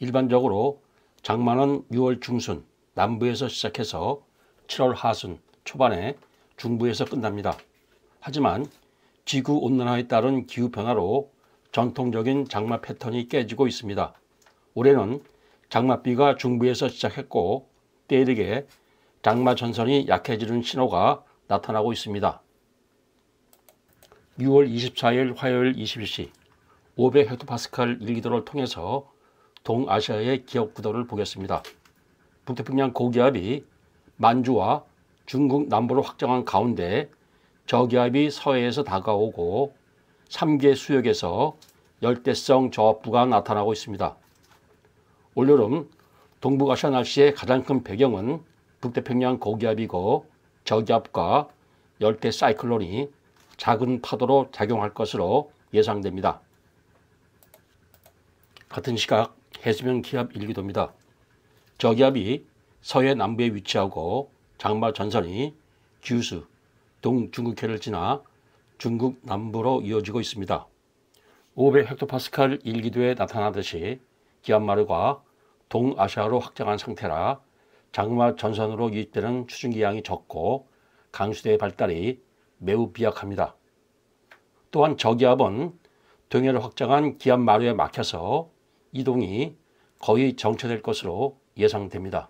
일반적으로 장마는 6월 중순 남부에서 시작해서 7월 하순 초반에 중부에서 끝납니다. 하지만 지구온난화에 따른 기후변화로 전통적인 장마 패턴이 깨지고 있습니다. 올해는 장맛비가 중부에서 시작했고 때이르게 장마 전선이 약해지는 신호가 나타나고 있습니다. 6월 24일 화요일 21시 500헥토파스칼 일기도를 통해서 동아시아의 기업 구도를 보겠습니다. 북태평양 고기압이 만주와 중국 남부로 확장한 가운데 저기압이 서해에서 다가오고 3개 수역에서 열대성 저압부가 나타나고 있습니다. 올여름 동북아시아 날씨의 가장 큰 배경은 북태평양 고기압이고 저기압과 열대 사이클론이 작은 파도로 작용할 것으로 예상됩니다. 같은 시각 해수면 기압 일기도입니다. 저기압이 서해 남부에 위치하고 장마 전선이 규수, 동중국해를 지나 중국 남부로 이어지고 있습니다. 500헥토파스칼 일기도에 나타나듯이 기압마르가 동아시아로 확장한 상태라 장마 전선으로 유입되는 추중기 양이 적고 강수대의 발달이 매우 비약합니다. 또한 저기압은 동해를 확장한 기압마르에 막혀서 이동이 거의 정체될 것으로 예상됩니다.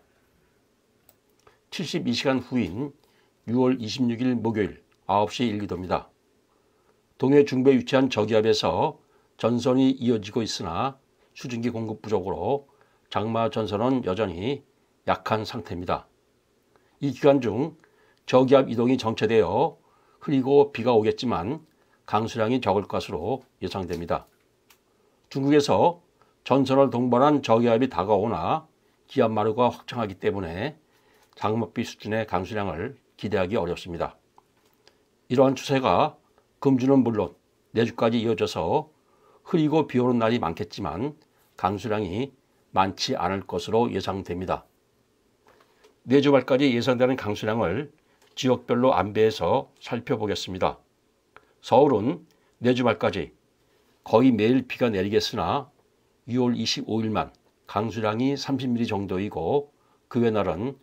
72시간 후인 6월 26일 목요일 9시 일기도입니다. 동해 중부에 위치한 저기압에서 전선이 이어지고 있으나 수증기 공급 부족으로 장마 전선은 여전히 약한 상태입니다. 이 기간 중 저기압 이동이 정체되어 흐리고 비가 오겠지만 강수량이 적을 것으로 예상됩니다. 중국에서 전선을 동반한 저기압이 다가오나 기압마르가 확장하기 때문에 장맛비 수준의 강수량을 기대하기 어렵습니다. 이러한 추세가 금주는 물론 내주까지 이어져서 흐리고 비 오는 날이 많겠지만 강수량이 많지 않을 것으로 예상됩니다. 내주 말까지 예상되는 강수량을 지역별로 안배해서 살펴보겠습니다. 서울은 내주 말까지 거의 매일 비가 내리겠으나 6월 25일만 강수량이 30mm 정도이고 그 외 날은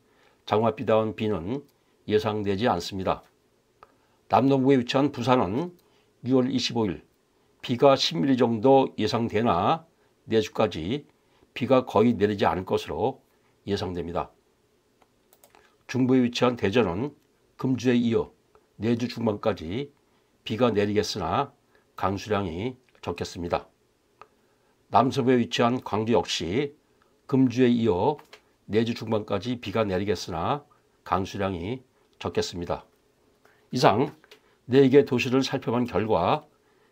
장맛비다운 비는 예상되지 않습니다. 남동부에 위치한 부산은 6월 25일 비가 10mm 정도 예상되나 내주까지 비가 거의 내리지 않을 것으로 예상됩니다. 중부에 위치한 대전은 금주에 이어 내주 중반까지 비가 내리겠으나 강수량이 적겠습니다. 남서부에 위치한 광주 역시 금주에 이어 내주 중반까지 비가 내리겠으나 강수량이 적겠습니다. 이상 4개 도시를 살펴본 결과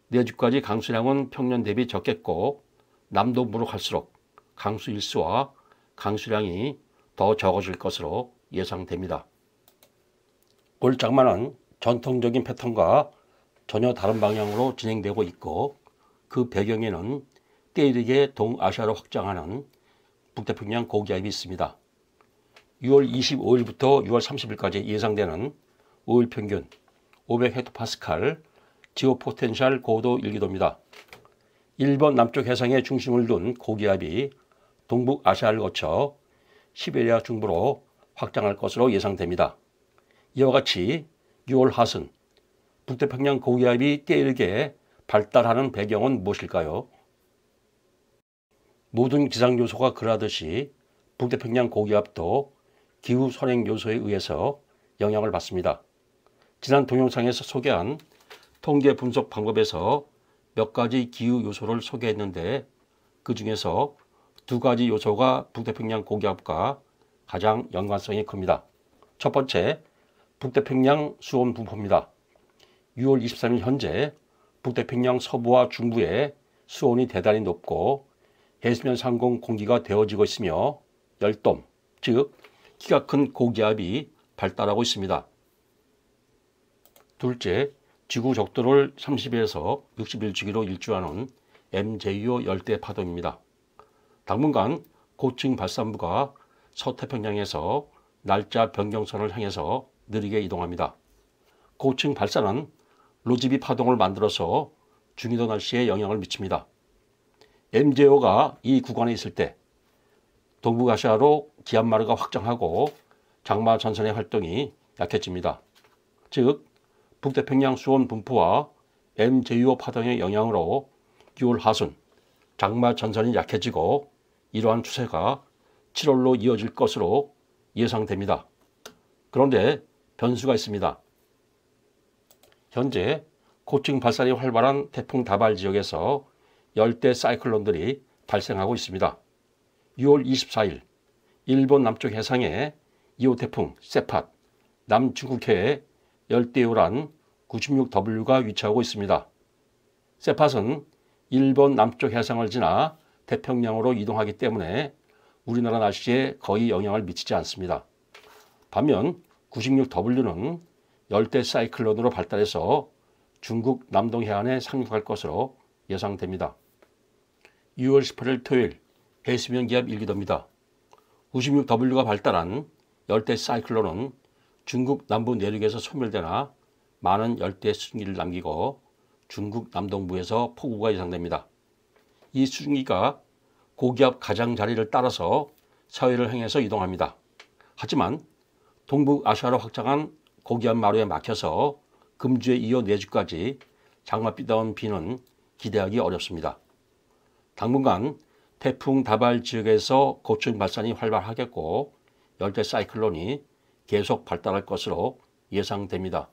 내주까지 강수량은 평년 대비 적겠고 남동부로 갈수록 강수 일수와 강수량이 더 적어질 것으로 예상됩니다. 올 장마는 전통적인 패턴과 전혀 다른 방향으로 진행되고 있고 그 배경에는 때이르게 동아시아로 확장하는 북태평양 고기압이 있습니다. 6월 25일부터 6월 30일까지 예상되는 5일 평균 500헥토파스칼 지오포텐셜 고도 일기도입니다. 일본 남쪽 해상에 중심을 둔 고기압이 동북아시아를 거쳐 시베리아 중부로 확장할 것으로 예상됩니다. 이와 같이 6월 하순 북태평양 고기압이 때이르게 발달하는 배경은 무엇일까요? 모든 기상 요소가 그러하듯이 북태평양 고기압도 기후 선행 요소에 의해서 영향을 받습니다. 지난 동영상에서 소개한 통계 분석 방법에서 몇 가지 기후 요소를 소개했는데 그 중에서 2가지 요소가 북태평양 고기압과 가장 연관성이 큽니다. 첫 번째, 북태평양 수온 분포입니다. 6월 23일 현재 북태평양 서부와 중부의 수온이 대단히 높고 해수면 상공 공기가 데워지고 있으며 열돔, 즉 키가 큰 고기압이 발달하고 있습니다. 둘째, 지구 적도를 30에서 61주기로 일주하는 MJO 열대 파동입니다. 당분간 고층 발산부가 서태평양에서 날짜 변경선을 향해서 느리게 이동합니다. 고층 발산은 로즈비 파동을 만들어서 중위도 날씨에 영향을 미칩니다. MJO가 이 구간에 있을 때 동북아시아로 기압마루가 확장하고 장마 전선의 활동이 약해집니다. 즉 북태평양 수온 분포와 MJO 파동의 영향으로 6월 하순 장마 전선이 약해지고 이러한 추세가 7월로 이어질 것으로 예상됩니다. 그런데 변수가 있습니다. 현재 고층 발산이 활발한 태풍 다발 지역에서 열대 사이클론들이 발생하고 있습니다. 6월 24일 일본 남쪽 해상에 2호 태풍 세팟, 남중국해에 열대요란 96W가 위치하고 있습니다. 세팟은 일본 남쪽 해상을 지나 태평양으로 이동하기 때문에 우리나라 날씨에 거의 영향을 미치지 않습니다. 반면 96W는 열대 사이클론으로 발달해서 중국 남동 해안에 상륙할 것으로 예상됩니다. 6월 18일 토요일 해수면 기압 1기도입니다. 96W가 발달한 열대 사이클론은 중국 남부 내륙에서 소멸되나 많은 열대 수증기를 남기고 중국 남동부에서 폭우가 예상됩니다. 이 수증기가 고기압 가장자리를 따라서 서해를 향해서 이동합니다. 하지만 동북아시아로 확장한 고기압 마루에 막혀서 금주에 이어 내주까지 장맛비다운 비는 기대하기 어렵습니다. 당분간 태풍 다발 지역에서 고층 발산이 활발하겠고 열대 사이클론이 계속 발달할 것으로 예상됩니다.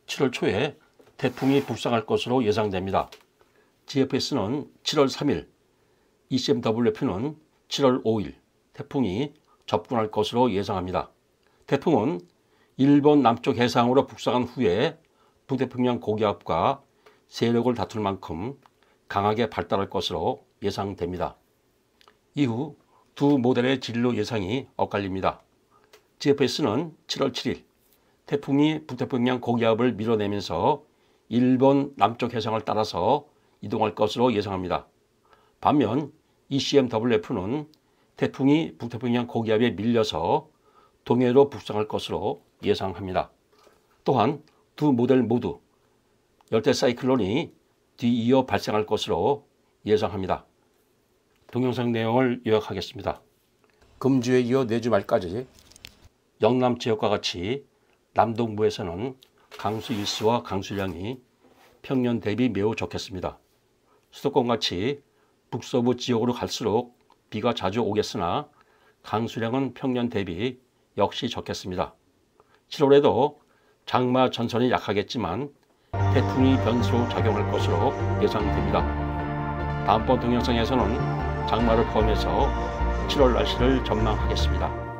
7월 초에 태풍이 북상할 것으로 예상됩니다. GFS는 7월 3일, ECMWF는 7월 5일 태풍이 접근할 것으로 예상합니다. 태풍은 일본 남쪽 해상으로 북상한 후에 북태평양 고기압과 세력을 다툴 만큼 강하게 발달할 것으로 예상됩니다. 이후 두 모델의 진로 예상이 엇갈립니다. GFS는 7월 7일 태풍이 북태평양 고기압을 밀어내면서 일본 남쪽 해상을 따라서 이동할 것으로 예상합니다. 반면 ECMWF는 태풍이 북태평양 고기압에 밀려서 동해로 북상할 것으로 예상합니다. 또한 두 모델 모두 열대 사이클론이 뒤이어 발생할 것으로 예상합니다. 동영상 내용을 요약하겠습니다. 금주에 이어 내주 말까지 영남 지역과 같이 남동부에서는 강수 일수와 강수량이 평년 대비 매우 적겠습니다. 수도권같이 북서부 지역으로 갈수록 비가 자주 오겠으나 강수량은 평년 대비 역시 적겠습니다. 7월에도 장마 전선이 약하겠지만 태풍이 변수로 작용할 것으로 예상됩니다. 다음번 동영상에서는 장마를 포함해서 7월 날씨를 전망하겠습니다.